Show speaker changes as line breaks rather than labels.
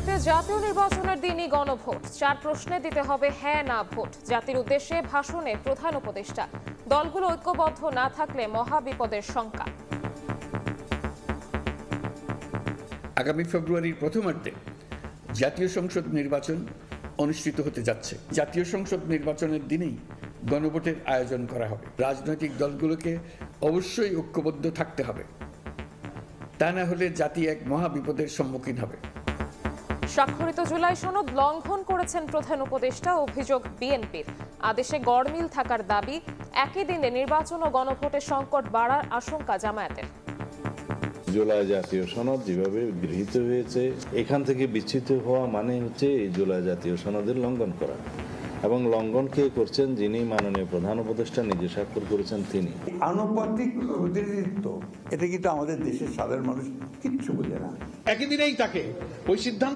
আগামীতে জাতীয় নির্বাচনের দিনই গণভোট, 4 প্রশ্নে দিতে হবে হ্যাঁ না ভোট। জাতির উদ্দেশ্যে ভাষণে প্রধান উপদেষ্টা, দলগুলো ঐক্যবদ্ধ না থাকলে মহাবিপদের শঙ্কা।
আগামী ফেব্রুয়ারির প্রথমার্ধে জাতীয় সংসদ নির্বাচন অনুষ্ঠিত হতে যাচ্ছে। জাতীয় সংসদ নির্বাচনের দিনেই গণভোটের আয়োজন করা হবে। রাজনৈতিক দলগুলোকে অবশ্যই ঐক্যবদ্ধ থাকতে হবে, তা না হলে জাতি এক মহাবিপদের সম্মুখীন হবে।
স্বাক্ষরিত জুলাই সনদ লঙ্ঘন করেছেন প্রধান উপদেষ্টা, অভিযোগ বিএনপির। আদেশে গড়মিল থাকার দাবি, একই দিনে নির্বাচন ও গণভোটে সংকট বাড়ার আশঙ্কা জামায়াতের।
জুলাই জাতীয় সনদ যেভাবে গৃহীত হয়েছে, এখান থেকে বিচ্ছিন্ন হওয়া মানে হচ্ছে এই জুলাই জাতীয় সনদের লঙ্ঘন করা, এবং লঙ্ঘন কে করছেন? যিনি মাননীয় প্রধান উপদেষ্টা নিজে স্বাক্ষর করেছেন তিনি।
আনুপাতিক প্রতিনিধিত্ব, এটা কিন্তু আমাদের দেশের সাধারণ মানুষ কিচ্ছু বোঝে না।
একই দিনেই তাকে ওই সিদ্ধান্ত